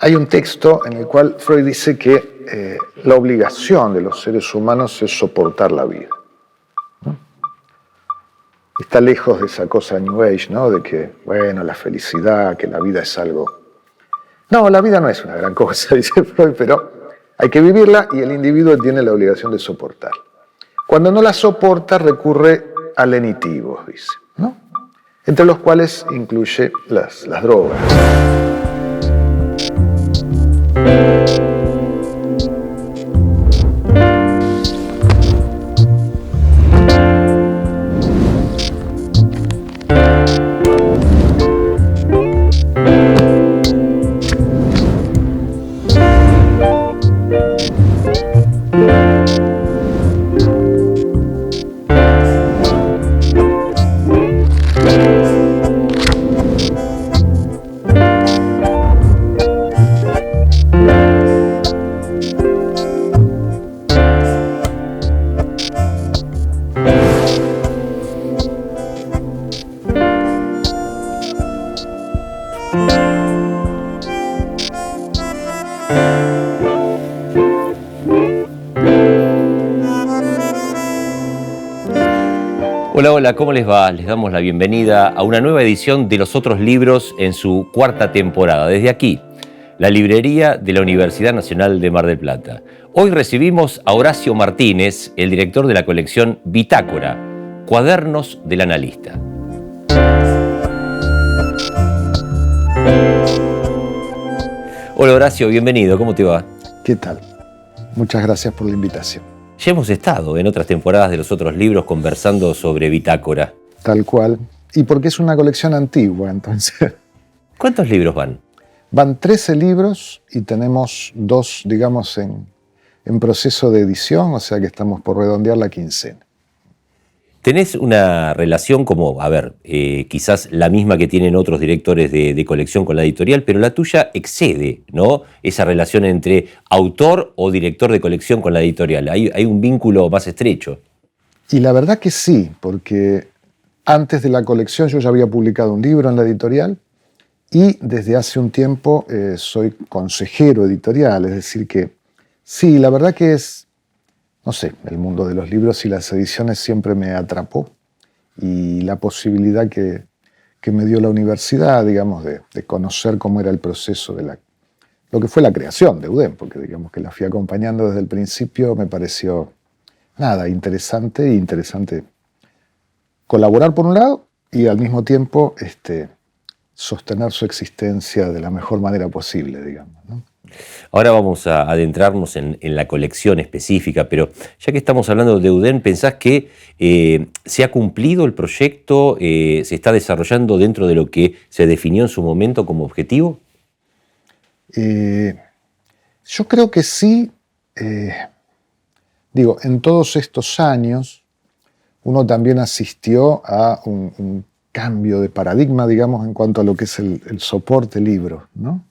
Hay un texto en el cual Freud dice que la obligación de los seres humanos es soportar la vida. ¿No? Está lejos de esa cosa New Age, ¿no? De que, bueno, la felicidad, que la vida es algo... No, la vida no es una gran cosa, dice Freud, pero hay que vivirla y el individuo tiene la obligación de soportar. Cuando no la soporta, recurre a lenitivos, dice, ¿no? Entre los cuales incluye las drogas. Hola, hola, ¿cómo les va? Les damos la bienvenida a una nueva edición de Los Otros Libros en su cuarta temporada. Desde aquí, la librería de la Universidad Nacional de Mar del Plata. Hoy recibimos a Horacio Martínez, el director de la colección Bitácora, Cuadernos del Analista. Hola Horacio, bienvenido, ¿cómo te va? ¿Qué tal? Muchas gracias por la invitación. Ya hemos estado en otras temporadas de Los Otros Libros conversando sobre Bitácora. Tal cual. Y porque es una colección antigua, entonces. ¿Cuántos libros van? Van 13 libros y tenemos 2, digamos, en proceso de edición, o sea que estamos por redondear la quincena. Tenés una relación como, quizás la misma que tienen otros directores de colección con la editorial, pero la tuya excede, ¿no? Esa relación entre autor o director de colección con la editorial. Hay un vínculo más estrecho. Y la verdad que sí, porque antes de la colección yo ya había publicado un libro en la editorial y desde hace un tiempo soy consejero editorial, es decir que sí, la verdad que es... No sé, el mundo de los libros y las ediciones siempre me atrapó y la posibilidad que me dio la universidad, digamos, de conocer cómo era el proceso de lo que fue la creación de UDEM, porque digamos que la fui acompañando desde el principio, me pareció, interesante colaborar por un lado y al mismo tiempo sostener su existencia de la mejor manera posible, digamos, ¿no? Ahora vamos a adentrarnos en la colección específica, pero ya que estamos hablando de UDEM, ¿pensás que se ha cumplido el proyecto, se está desarrollando dentro de lo que se definió en su momento como objetivo? Yo creo que sí. En todos estos años uno también asistió a un cambio de paradigma, digamos, en cuanto a lo que es el soporte libro, ¿no?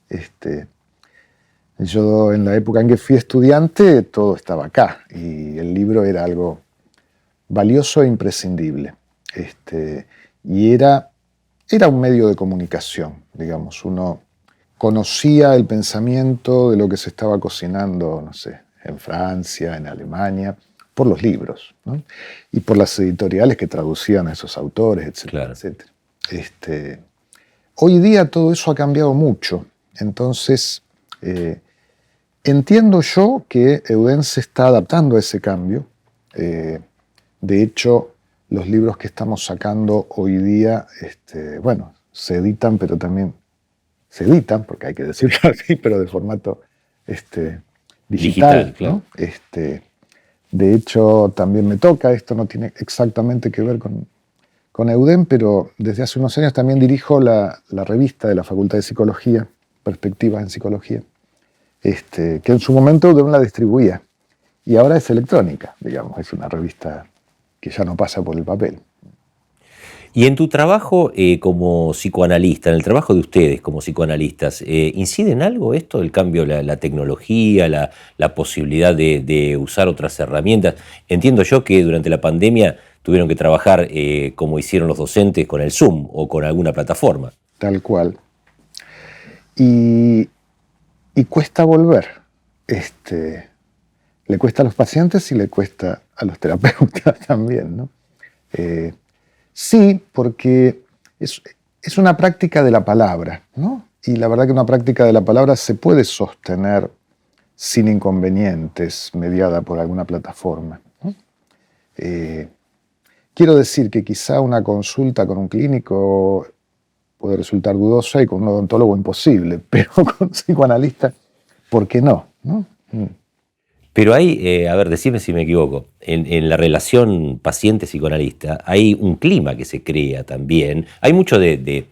Yo en la época en que fui estudiante todo estaba acá y el libro era algo valioso e imprescindible. Y era un medio de comunicación, digamos. Uno conocía el pensamiento de lo que se estaba cocinando, no sé, en Francia, en Alemania, por los libros, ¿no? Y por las editoriales que traducían a esos autores, etcétera, Claro. etcétera. Hoy día todo eso ha cambiado mucho. Entonces, entiendo yo que UDEM se está adaptando a ese cambio. De hecho, los libros que estamos sacando hoy día, se editan, pero también se editan, porque hay que decirlo así, pero de formato digital, claro. ¿no? De hecho, también me toca, esto no tiene exactamente que ver con UDEM, pero desde hace unos años también dirijo la revista de la Facultad de Psicología, Perspectivas en Psicología, que en su momento UDEM la distribuía y ahora es electrónica, digamos, es una revista que ya no pasa por el papel. Y en tu trabajo como psicoanalista, en el trabajo de ustedes como psicoanalistas, ¿incide en algo esto, el cambio, la tecnología, la posibilidad de usar otras herramientas? Entiendo yo que durante la pandemia tuvieron que trabajar como hicieron los docentes con el Zoom o con alguna plataforma. Tal cual. Y y cuesta volver. Le cuesta a los pacientes y le cuesta a los terapeutas también, ¿no? Sí, porque es una práctica de la palabra, ¿no? Y la verdad que una práctica de la palabra se puede sostener sin inconvenientes, mediada por alguna plataforma, ¿no? Quiero decir que quizá una consulta con un clínico puede resultar dudosa y con un odontólogo imposible, pero con un psicoanalista, ¿por qué no? ¿No? Pero hay, a ver, decime si me equivoco, en la relación paciente-psicoanalista hay un clima que se crea también. Hay mucho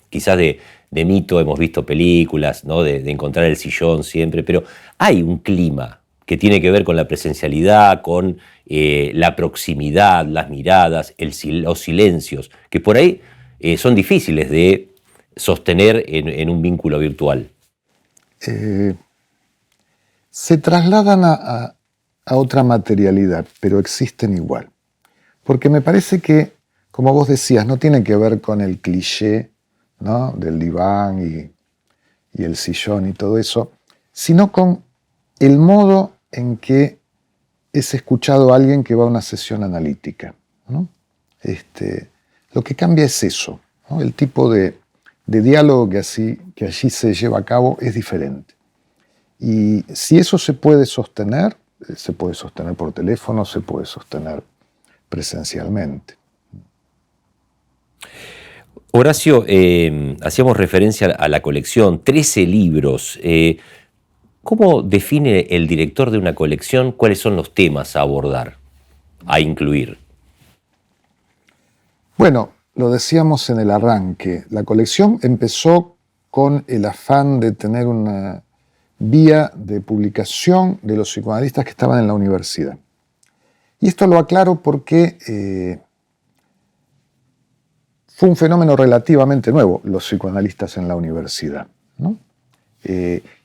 quizás de mito, hemos visto películas, ¿no? De encontrar el sillón siempre, pero hay un clima que tiene que ver con la presencialidad, con la proximidad, las miradas, los silencios, que por ahí son difíciles de sostener en un vínculo virtual. Se trasladan a otra materialidad, pero existen igual. Porque me parece que, como vos decías, no tiene que ver con el cliché, ¿no? Del diván y el sillón y todo eso, sino con el modo en que es escuchado a alguien que va a una sesión analítica, ¿no? Lo que cambia es eso, ¿no? El tipo de diálogo que allí se lleva a cabo es diferente. Y si eso se puede sostener por teléfono, se puede sostener presencialmente. Horacio, hacíamos referencia a la colección, 13 libros. ¿Cómo define el director de una colección cuáles son los temas a abordar, a incluir? Bueno, lo decíamos en el arranque, la colección empezó con el afán de tener una vía de publicación de los psicoanalistas que estaban en la universidad. Y esto lo aclaro porque fue un fenómeno relativamente nuevo, los psicoanalistas en la universidad, ¿no?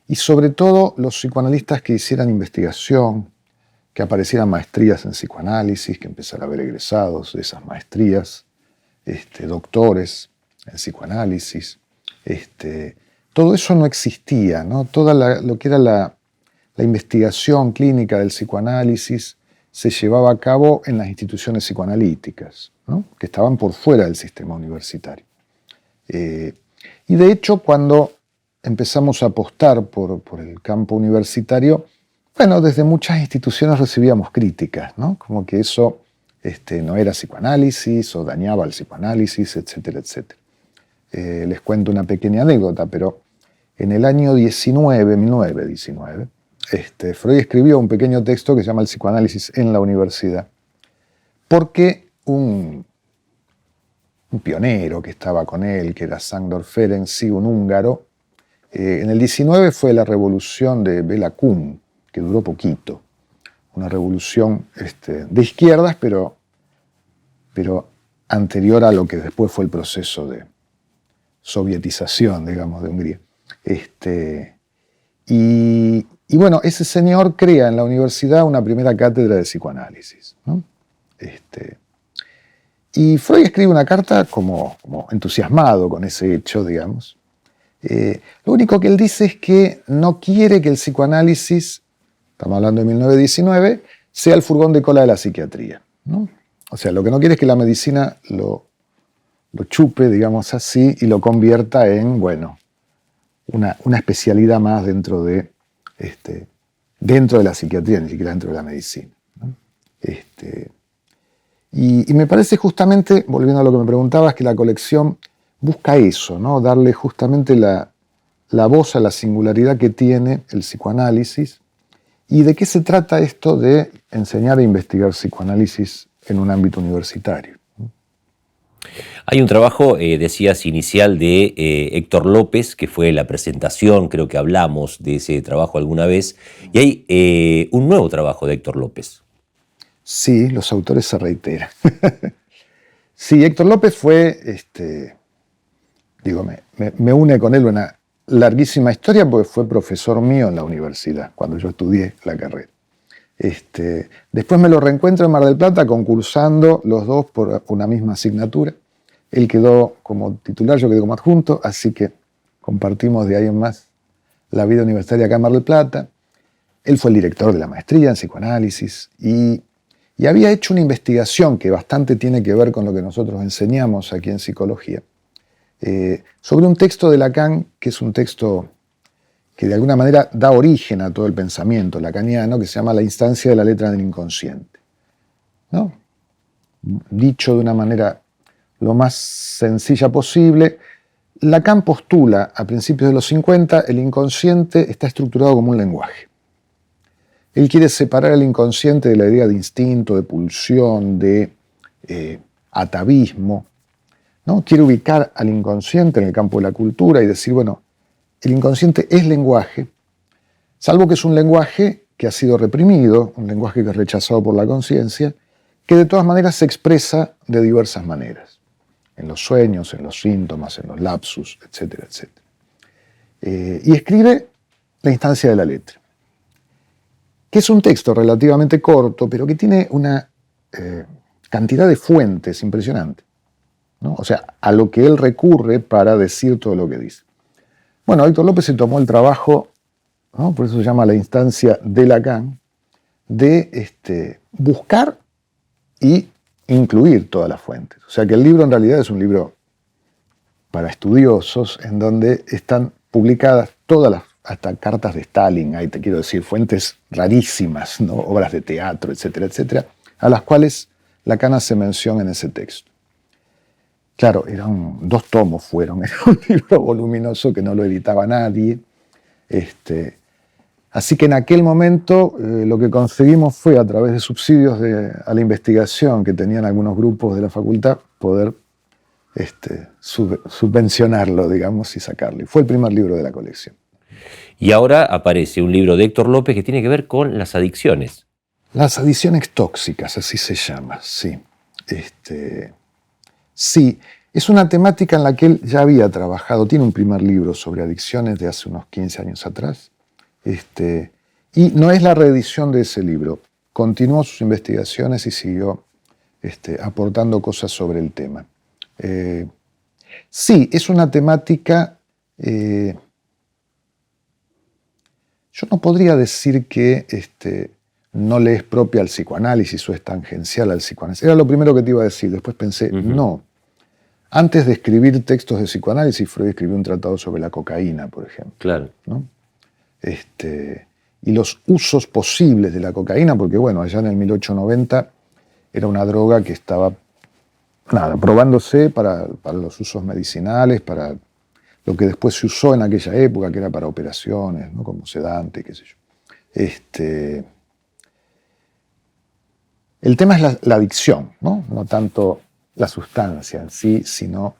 Y sobre todo los psicoanalistas que hicieran investigación, que aparecieran maestrías en psicoanálisis, que empezara a haber egresados de esas maestrías, doctores en psicoanálisis. Todo eso no existía, ¿no? Lo que era la investigación clínica del psicoanálisis se llevaba a cabo en las instituciones psicoanalíticas, ¿no? Que estaban por fuera del sistema universitario. Y de hecho, cuando empezamos a apostar por el campo universitario, bueno, desde muchas instituciones recibíamos críticas, ¿no? Como que eso no era psicoanálisis o dañaba al psicoanálisis, etcétera, etcétera. Les cuento una pequeña anécdota, pero en el año 1919, Freud escribió un pequeño texto que se llama El psicoanálisis en la universidad, porque un pionero que estaba con él, que era Sándor Ferenczi, un húngaro, en el 19 fue la revolución de Béla Kun, que duró poquito, una revolución de izquierdas, pero anterior a lo que después fue el proceso de sovietización, digamos, de Hungría. Y bueno, ese señor crea en la universidad una primera cátedra de psicoanálisis, ¿no? Y Freud escribe una carta como entusiasmado con ese hecho, digamos. Lo único que él dice es que no quiere que el psicoanálisis, estamos hablando de 1919, sea el furgón de cola de la psiquiatría, ¿no? O sea, lo que no quiere es que la medicina lo chupe, digamos así, y lo convierta en, bueno, una especialidad más dentro de la psiquiatría, ni siquiera dentro de la medicina, ¿no? Y me parece justamente, volviendo a lo que me preguntabas, que la colección busca eso, ¿no? Darle justamente la voz a la singularidad que tiene el psicoanálisis. ¿Y de qué se trata esto de enseñar e investigar psicoanálisis en un ámbito universitario? Hay un trabajo, decías, inicial de Héctor López, que fue la presentación, creo que hablamos de ese trabajo alguna vez, y hay un nuevo trabajo de Héctor López. Sí, los autores se reiteran. Sí, Héctor López fue, me une con él una larguísima historia porque fue profesor mío en la universidad, cuando yo estudié la carrera. Después me lo reencuentro en Mar del Plata concursando los dos por una misma asignatura. Él quedó como titular, yo quedé como adjunto, así que compartimos de ahí en más la vida universitaria acá en Mar del Plata. Él fue el director de la maestría en psicoanálisis y había hecho una investigación que bastante tiene que ver con lo que nosotros enseñamos aquí en psicología, sobre un texto de Lacan, que es un texto que de alguna manera da origen a todo el pensamiento lacaniano, que se llama La instancia de la letra del inconsciente, ¿no? Dicho de una manera lo más sencilla posible, Lacan postula a principios de los 50 el inconsciente está estructurado como un lenguaje. Él quiere separar el inconsciente de la idea de instinto, de pulsión, de atavismo, ¿no? Quiere ubicar al inconsciente en el campo de la cultura y decir, bueno, el inconsciente es lenguaje, salvo que es un lenguaje que ha sido reprimido, un lenguaje que es rechazado por la conciencia, que de todas maneras se expresa de diversas maneras, en los sueños, en los síntomas, en los lapsus, etcétera, etcétera. Y escribe La instancia de la letra, que es un texto relativamente corto, pero que tiene una cantidad de fuentes impresionante, ¿no? O sea, a lo que él recurre para decir todo lo que dice. Bueno, Héctor López se tomó el trabajo, ¿no? Por eso se llama La instancia de Lacan, de buscar y incluir todas las fuentes. O sea que el libro en realidad es un libro para estudiosos en donde están publicadas todas las, hasta cartas de Stalin, ahí te quiero decir, fuentes rarísimas, ¿no? Obras de teatro, etcétera, etcétera, a las cuales Lacan hace mención en ese texto. Claro, eran 2 tomos fueron, era un libro voluminoso que no lo editaba nadie. Así que en aquel momento lo que conseguimos fue, a través de subsidios a la investigación que tenían algunos grupos de la facultad, poder subvencionarlo, digamos, y sacarlo. Y fue el primer libro de la colección. Y ahora aparece un libro de Héctor López que tiene que ver con las adicciones. Las adicciones tóxicas, así se llama, sí. Sí, es una temática en la que él ya había trabajado. Tiene un primer libro sobre adicciones de hace unos 15 años atrás. Y no es la reedición de ese libro. Continuó sus investigaciones y siguió aportando cosas sobre el tema. Sí, es una temática... yo no podría decir que no le es propia al psicoanálisis o es tangencial al psicoanálisis. Era lo primero que te iba a decir. Después pensé, no. Antes de escribir textos de psicoanálisis, Freud escribió un tratado sobre la cocaína, por ejemplo. Claro. ¿No? Y los usos posibles de la cocaína, porque bueno, allá en el 1890 era una droga que estaba probándose para los usos medicinales, para lo que después se usó en aquella época, que era para operaciones, ¿no? Como sedante, qué sé yo. El tema es la adicción, ¿no? No tanto la sustancia en sí, sino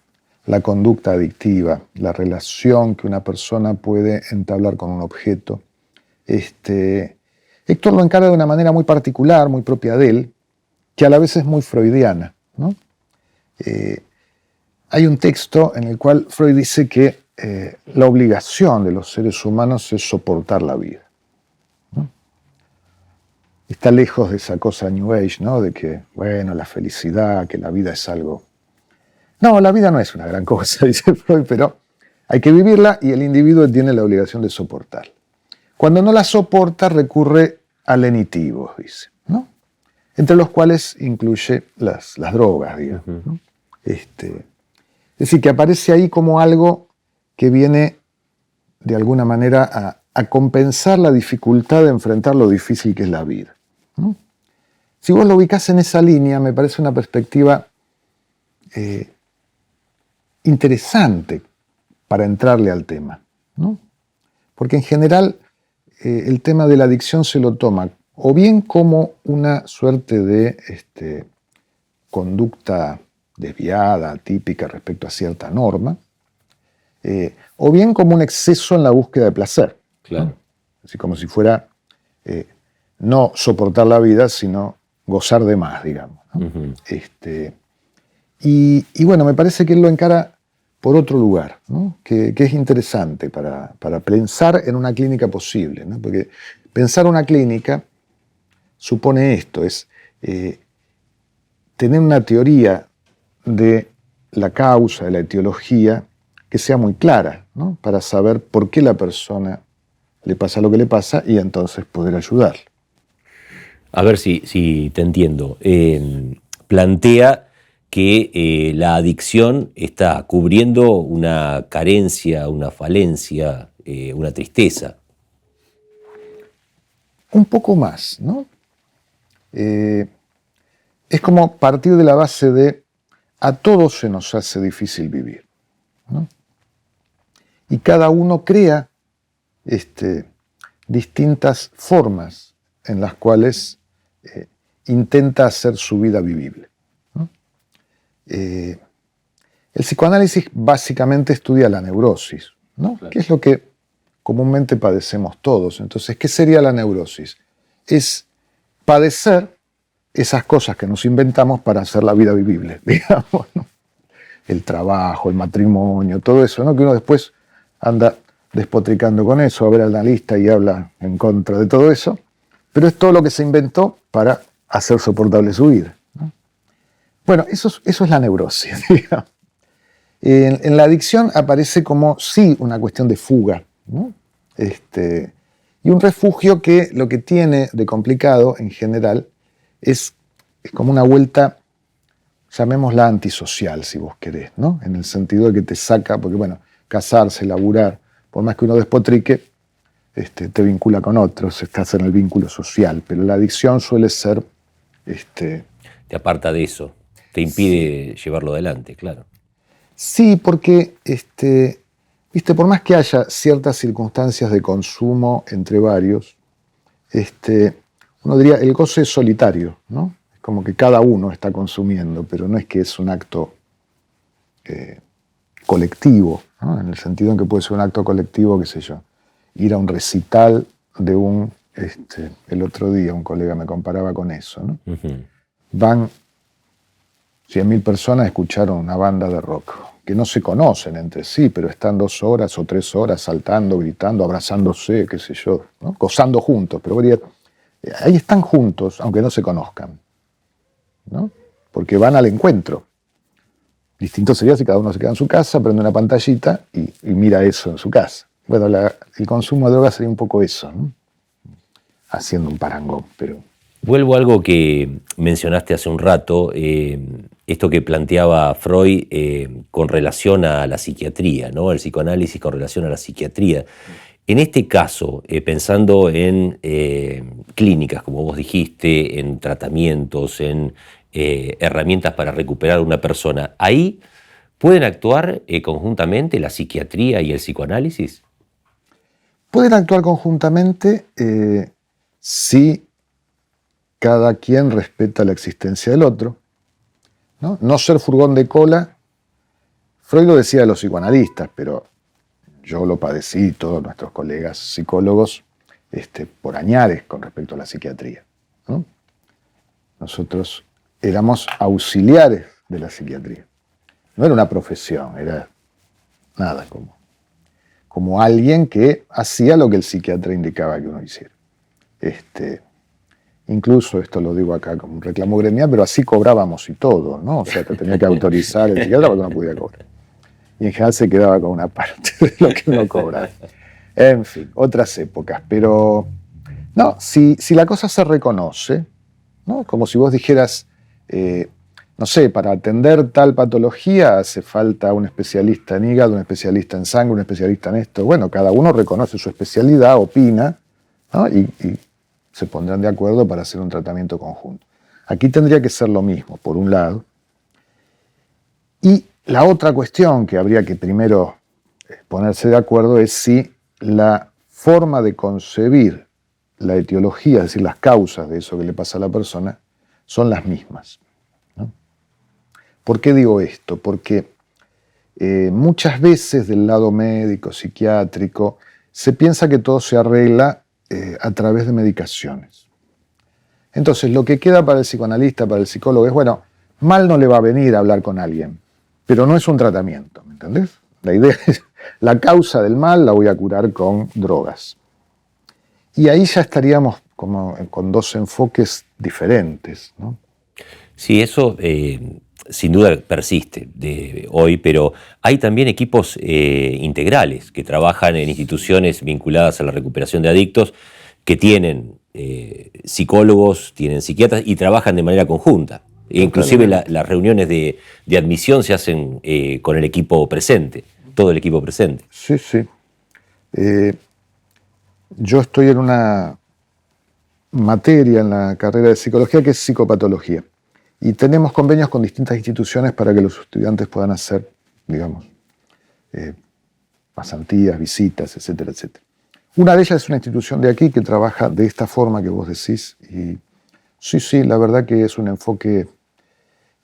la conducta adictiva, la relación que una persona puede entablar con un objeto. Héctor lo encara de una manera muy particular, muy propia de él, que a la vez es muy freudiana, ¿no? Hay un texto en el cual Freud dice que la obligación de los seres humanos es soportar la vida, ¿no? Está lejos de esa cosa New Age, ¿no? De que, bueno, la felicidad, que la vida es algo... No, la vida no es una gran cosa, dice Freud, pero hay que vivirla y el individuo tiene la obligación de soportarla. Cuando no la soporta, recurre a lenitivos, dice, ¿no? Entre los cuales incluye las drogas, digamos, ¿no? Es decir, que aparece ahí como algo que viene de alguna manera a compensar la dificultad de enfrentar lo difícil que es la vida, ¿no? Si vos lo ubicás en esa línea, me parece una perspectiva interesante para entrarle al tema, ¿no? Porque en general el tema de la adicción se lo toma o bien como una suerte de conducta desviada, atípica respecto a cierta norma, o bien como un exceso en la búsqueda de placer. Claro. ¿No? Así como si fuera no soportar la vida, sino gozar de más, digamos, ¿no? Y bueno, me parece que él lo encara por otro lugar, ¿no? que es interesante para pensar en una clínica posible, ¿no? Porque pensar una clínica supone esto, es tener una teoría de la causa, de la etiología, que sea muy clara, ¿no? Para saber por qué la persona le pasa lo que le pasa y entonces poder ayudarle. A ver si te entiendo. Plantea que la adicción está cubriendo una carencia, una falencia, una tristeza. Un poco más, ¿no? Es como partir de la base de a todos se nos hace difícil vivir, ¿no? Y cada uno crea distintas formas en las cuales intenta hacer su vida vivible, ¿no? El psicoanálisis básicamente estudia la neurosis, ¿no? Claro. Que es lo que comúnmente padecemos todos. Entonces, ¿qué sería la neurosis? Es padecer esas cosas que nos inventamos para hacer la vida vivible, digamos, ¿no? El trabajo, el matrimonio, todo eso, ¿no? Que uno después anda despotricando con eso, a ver al analista y habla en contra de todo eso, pero es todo lo que se inventó para hacer soportable su vida, ¿no? Bueno, eso es la neurosis, digamos. En la adicción aparece como, sí, una cuestión de fuga, ¿no? Y un refugio que lo que tiene de complicado en general es como una vuelta, llamémosla antisocial, si vos querés, ¿no? En el sentido de que te saca, porque bueno, casarse, laburar, por más que uno despotrique, te vincula con otros, estás en el vínculo social, pero la adicción suele ser... Te aparta de eso, te impide llevarlo adelante, claro. Sí, porque, por más que haya ciertas circunstancias de consumo entre varios, uno diría, el goce es solitario, ¿no? Es como que cada uno está consumiendo, pero no es que es un acto colectivo, ¿no? En el sentido en que puede ser un acto colectivo, qué sé yo, ir a un recital de un... el otro día un colega me comparaba con eso, ¿no? Uh-huh. Van 100.000 personas, escucharon una banda de rock, que no se conocen entre sí, pero están 2 horas o 3 horas saltando, gritando, abrazándose, qué sé yo, ¿no? Gozando juntos, pero ahí están juntos, aunque no se conozcan, ¿no? Porque van al encuentro. Distinto sería si cada uno se queda en su casa, prende una pantallita y mira eso en su casa. Bueno, el consumo de drogas sería un poco eso, ¿no? Haciendo un parangón, pero... Vuelvo a algo que mencionaste hace un rato, esto que planteaba Freud con relación a la psiquiatría, ¿no? El psicoanálisis con relación a la psiquiatría. En este caso, pensando en clínicas, como vos dijiste, en tratamientos, en herramientas para recuperar a una persona, ¿ahí pueden actuar conjuntamente la psiquiatría y el psicoanálisis? Pueden actuar conjuntamente si cada quien respeta la existencia del otro, ¿no? No ser furgón de cola. Freud lo decía de los psicoanalistas, pero yo lo padecí, todos nuestros colegas psicólogos, por añares con respecto a la psiquiatría, ¿no? Nosotros éramos auxiliares de la psiquiatría. No era una profesión, era nada, como alguien que hacía lo que el psiquiatra indicaba que uno hiciera. Incluso, esto lo digo acá como un reclamo gremial, pero así cobrábamos y todo, ¿no? O sea, te tenía que autorizar el psiquiatra porque no podía cobrar. Y en general se quedaba con una parte de lo que uno cobraba. En fin, otras épocas. Pero, no, si la cosa se reconoce, ¿no? Como si vos dijeras, no sé, para atender tal patología hace falta un especialista en hígado, un especialista en sangre, un especialista en esto. Bueno, cada uno reconoce su especialidad, opina, ¿no? Y se pondrán de acuerdo para hacer un tratamiento conjunto. Aquí tendría que ser lo mismo, por un lado. Y la otra cuestión que habría que primero ponerse de acuerdo es si la forma de concebir la etiología, es decir, las causas de eso que le pasa a la persona, son las mismas, ¿no? ¿Por qué digo esto? Porque muchas veces del lado médico, psiquiátrico, se piensa que todo se arregla a través de medicaciones. Entonces, lo que queda para el psicoanalista, para el psicólogo, es, bueno, mal no le va a venir a hablar con alguien, pero no es un tratamiento, ¿me entendés? La idea es, la causa del mal la voy a curar con drogas. Y ahí ya estaríamos como con 2 enfoques diferentes, ¿no? Sí, eso sin duda persiste de hoy, pero hay también equipos integrales que trabajan en instituciones vinculadas a la recuperación de adictos, que tienen psicólogos, tienen psiquiatras y trabajan de manera conjunta. Inclusive las reuniones de admisión se hacen con el equipo presente, todo el equipo presente. Sí, sí. Yo estoy en una materia en la carrera de psicología que es psicopatología. Y tenemos convenios con distintas instituciones para que los estudiantes puedan hacer, digamos, pasantías, visitas, etcétera, etcétera. Una de ellas es una institución de aquí que trabaja de esta forma que vos decís. Y sí, la verdad que es un enfoque,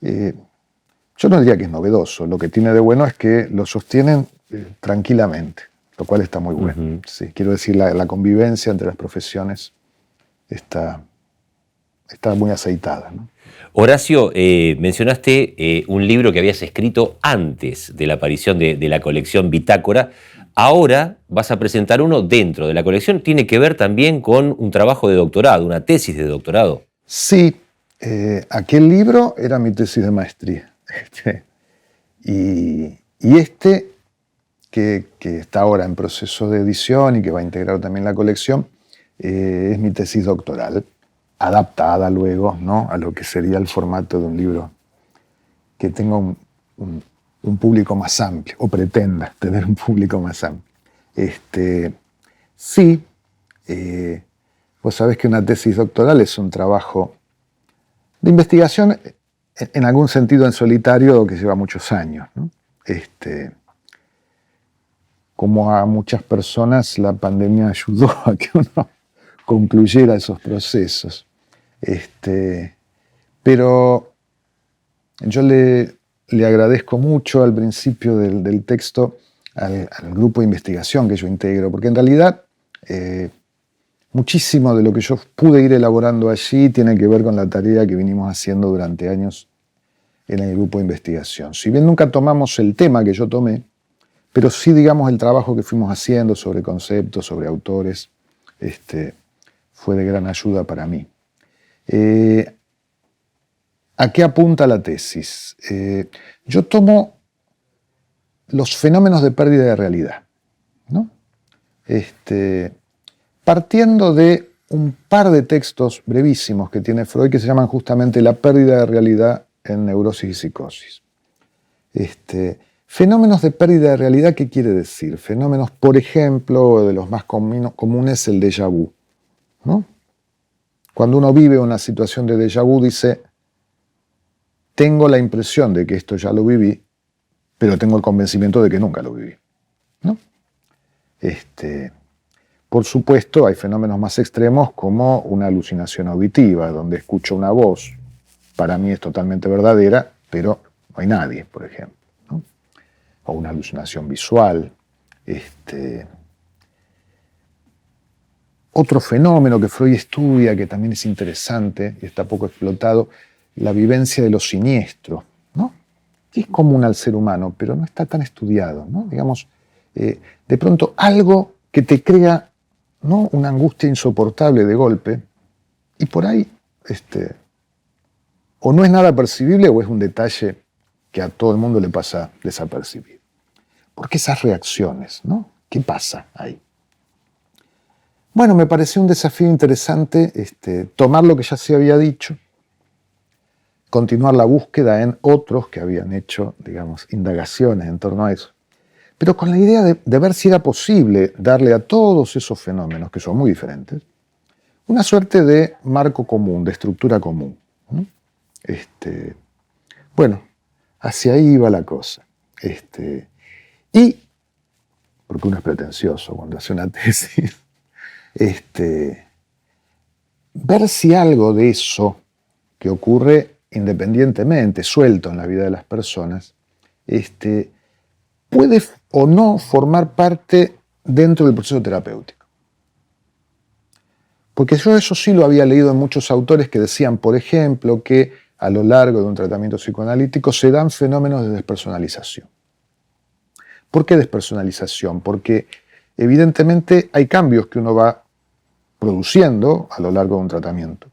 yo no diría que es novedoso. Lo que tiene de bueno es que lo sostienen tranquilamente, lo cual está muy bueno. Uh-huh. Sí, quiero decir, la convivencia entre las profesiones está muy aceitada, ¿no? Horacio, mencionaste un libro que habías escrito antes de la aparición de la colección Bitácora. Ahora vas a presentar uno dentro de la colección. ¿Tiene que ver también con un trabajo de doctorado, una tesis de doctorado? Sí, aquel libro era mi tesis de maestría. Y este, que está ahora en proceso de edición y que va a integrar también la colección, es mi tesis doctoral, adaptada luego, ¿no?, a lo que sería el formato de un libro que tenga un público más amplio, o pretenda tener un público más amplio. Sí, vos sabés que una tesis doctoral es un trabajo de investigación, en algún sentido en solitario, que lleva muchos años, ¿no? Como a muchas personas, la pandemia ayudó a que uno concluyera esos procesos. Pero yo le agradezco mucho al principio del texto al grupo de investigación que yo integro, porque en realidad muchísimo de lo que yo pude ir elaborando allí tiene que ver con la tarea que vinimos haciendo durante años en el grupo de investigación. Si bien nunca tomamos el tema que yo tomé, pero sí, digamos, el trabajo que fuimos haciendo sobre conceptos, sobre autores, fue de gran ayuda para mí. ¿A qué apunta la tesis? Yo tomo los fenómenos de pérdida de realidad, ¿no? Partiendo de un par de textos brevísimos que tiene Freud que se llaman justamente La pérdida de realidad en neurosis y psicosis. Fenómenos de pérdida de realidad, ¿qué quiere decir? Fenómenos, por ejemplo, de los más comunes, el déjà vu, ¿no? Cuando uno vive una situación de déjà vu, dice, tengo la impresión de que esto ya lo viví, pero tengo el convencimiento de que nunca lo viví, ¿no? Por supuesto, hay fenómenos más extremos como una alucinación auditiva, donde escucho una voz, para mí es totalmente verdadera, pero no hay nadie, por ejemplo, ¿no? O una alucinación visual. Otro fenómeno que Freud estudia, que también es interesante y está poco explotado, la vivencia de lo siniestro, ¿no? Que es común al ser humano, pero no está tan estudiado, ¿no? Digamos, de pronto algo que te crea, ¿no?, una angustia insoportable de golpe, y por ahí o no es nada percibible o es un detalle que a todo el mundo le pasa desapercibido. ¿Por qué esas reacciones, no? ¿Qué pasa ahí? Bueno, me pareció un desafío interesante tomar lo que ya se había dicho, continuar la búsqueda en otros que habían hecho, digamos, indagaciones en torno a eso, pero con la idea de ver si era posible darle a todos esos fenómenos, que son muy diferentes, una suerte de marco común, de estructura común, ¿no? Bueno, hacia ahí iba la cosa. Y, porque uno es pretencioso cuando hace una tesis, ver si algo de eso que ocurre independientemente, suelto en la vida de las personas, puede o no formar parte dentro del proceso terapéutico. Porque yo eso sí lo había leído en muchos autores que decían, por ejemplo, que a lo largo de un tratamiento psicoanalítico se dan fenómenos de despersonalización. ¿Por qué despersonalización? Porque evidentemente hay cambios que uno va produciendo a lo largo de un tratamiento,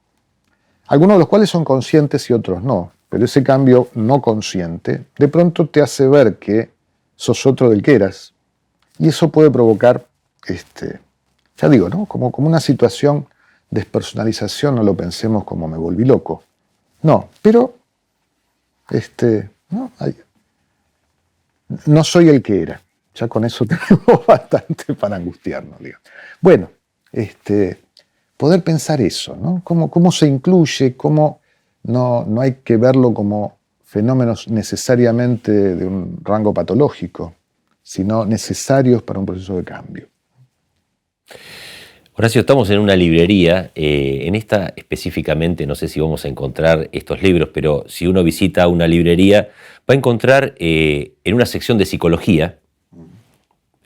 algunos de los cuales son conscientes y otros no. pero ese cambio no consciente de pronto te hace ver que sos otro del que eras, y eso puede provocar, ya digo, ¿no? como una situación de despersonalización. No lo pensemos como me volví loco, no, pero no, no soy el que era. Ya con eso tenemos bastante para angustiarnos, digamos. Bueno, poder pensar eso, ¿no? Cómo se incluye, cómo no hay que verlo como fenómenos necesariamente de un rango patológico, sino necesarios para un proceso de cambio. Horacio, estamos en una librería, en esta específicamente no sé si vamos a encontrar estos libros, pero si uno visita una librería va a encontrar en una sección de psicología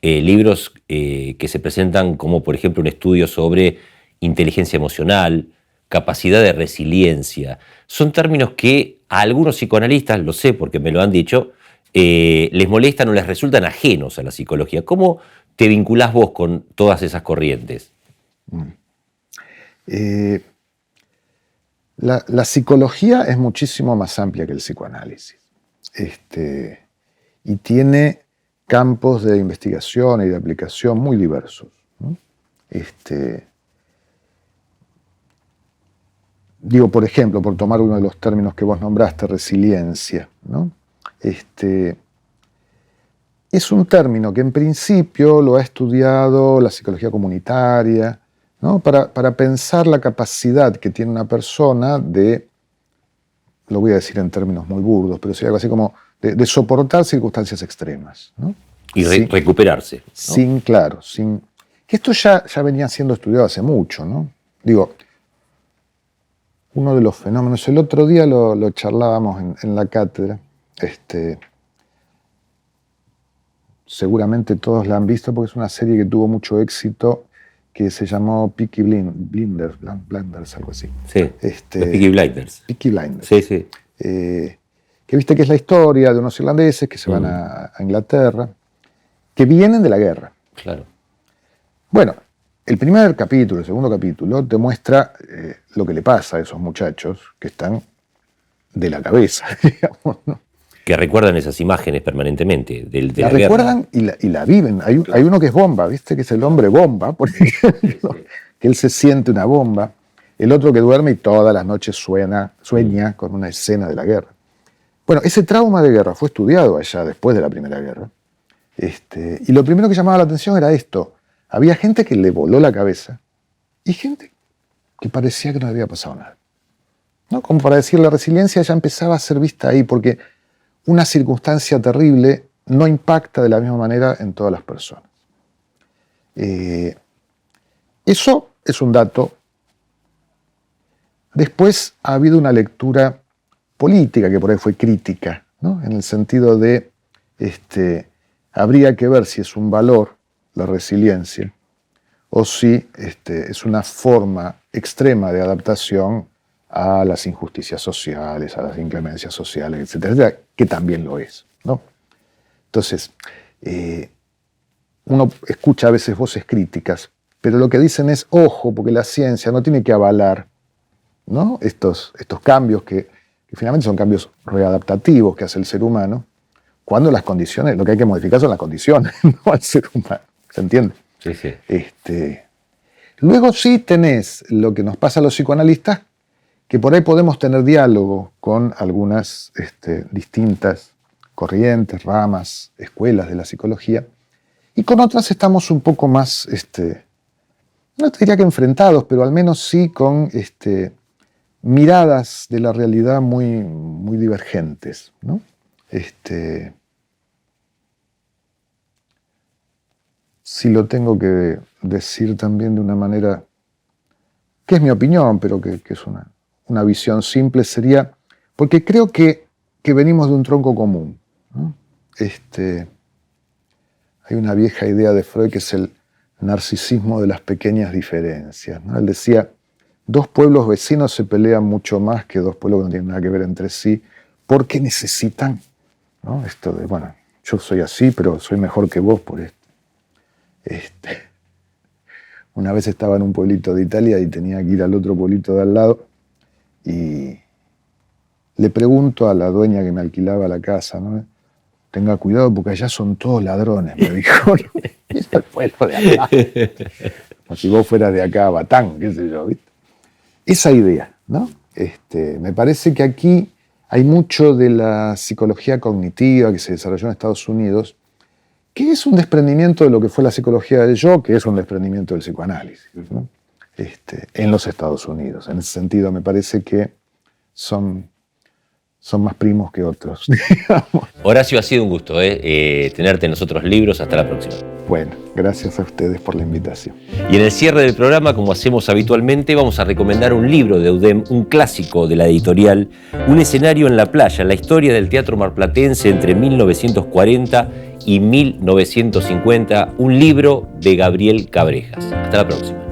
libros que se presentan como por ejemplo un estudio sobre inteligencia emocional, capacidad de resiliencia. Son términos que a algunos psicoanalistas, lo sé porque me lo han dicho, les molestan o les resultan ajenos a la psicología. ¿Cómo te vinculás vos con todas esas corrientes? La psicología es muchísimo más amplia que el psicoanálisis, y tiene campos de investigación y de aplicación muy diversos, ¿no? Digo, por ejemplo, por tomar uno de los términos que vos nombraste, resiliencia, ¿no? Es un término que en principio lo ha estudiado la psicología comunitaria, ¿no? Para pensar la capacidad que tiene una persona de, lo voy a decir en términos muy burdos, pero sería algo así como de soportar circunstancias extremas, ¿no? Y recuperarse, ¿no? Claro, que esto ya venía siendo estudiado hace mucho, ¿no? Digo, uno de los fenómenos, el otro día lo charlábamos en la cátedra, seguramente todos la han visto porque es una serie que tuvo mucho éxito, que se llamó Peaky Blinders, algo así. Sí, Peaky Blinders. Peaky Blinders. Sí, sí. Que viste que es la historia de unos irlandeses que se van a Inglaterra, que vienen de la guerra. Claro. Bueno, el primer capítulo, el segundo capítulo, te muestra lo que le pasa a esos muchachos que están de la cabeza, digamos, ¿no? Que recuerdan esas imágenes permanentemente de la guerra. La recuerdan y la viven. Hay uno que es bomba, ¿viste? Que es el hombre bomba, por ejemplo, que él se siente una bomba. El otro que duerme y todas las noches sueña con una escena de la guerra. Bueno, ese trauma de guerra fue estudiado allá después de la Primera Guerra. Y lo primero que llamaba la atención era esto. Había gente que le voló la cabeza y gente que parecía que no había pasado nada, ¿no? Como para decir, la resiliencia ya empezaba a ser vista ahí, porque una circunstancia terrible no impacta de la misma manera en todas las personas. Eso es un dato. Después ha habido una lectura política que por ahí fue crítica, ¿no? En el sentido de, habría que ver si es un valor la resiliencia o si es una forma extrema de adaptación a las injusticias sociales, a las inclemencias sociales, etcétera, que también lo es, ¿no? Entonces, uno escucha a veces voces críticas, pero lo que dicen es, ojo, porque la ciencia no tiene que avalar, ¿no? estos cambios que finalmente son cambios readaptativos que hace el ser humano, cuando las condiciones, lo que hay que modificar son las condiciones, no al ser humano, ¿se entiende? Sí, sí. Luego sí tenés lo que nos pasa a los psicoanalistas, que por ahí podemos tener diálogo con algunas distintas corrientes, ramas, escuelas de la psicología, y con otras estamos un poco más, no te diría que enfrentados, pero al menos sí con miradas de la realidad muy, muy divergentes, ¿no? Si lo tengo que decir también de una manera, que es mi opinión, pero que es una visión simple, sería, porque creo que venimos de un tronco común, ¿no? Hay una vieja idea de Freud que es el narcisismo de las pequeñas diferencias, ¿no? Él decía, dos pueblos vecinos se pelean mucho más que dos pueblos que no tienen nada que ver entre sí, porque necesitan, ¿no? Esto de, bueno, yo soy así, pero soy mejor que vos por esto. Una vez estaba en un pueblito de Italia y tenía que ir al otro pueblito de al lado y le pregunto a la dueña que me alquilaba la casa, ¿no? Tenga cuidado porque allá son todos ladrones, me dijo. Eso es pueblo de acá. Como si vos fueras de acá a Batán, qué sé yo, ¿viste? Esa idea, ¿no? Me parece que aquí hay mucho de la psicología cognitiva que se desarrolló en Estados Unidos, que es un desprendimiento de lo que fue la psicología del yo, que es un desprendimiento del psicoanálisis, ¿no? En los Estados Unidos. En ese sentido, me parece que son más primos que otros, digamos. Horacio, ha sido un gusto tenerte en los otros libros. Hasta la próxima. Bueno, gracias a ustedes por la invitación. Y en el cierre del programa, como hacemos habitualmente, vamos a recomendar un libro de Eudem, un clásico de la editorial, Un escenario en la playa, la historia del teatro marplatense entre 1940 y 1950, un libro de Gabriel Cabrejas. Hasta la próxima.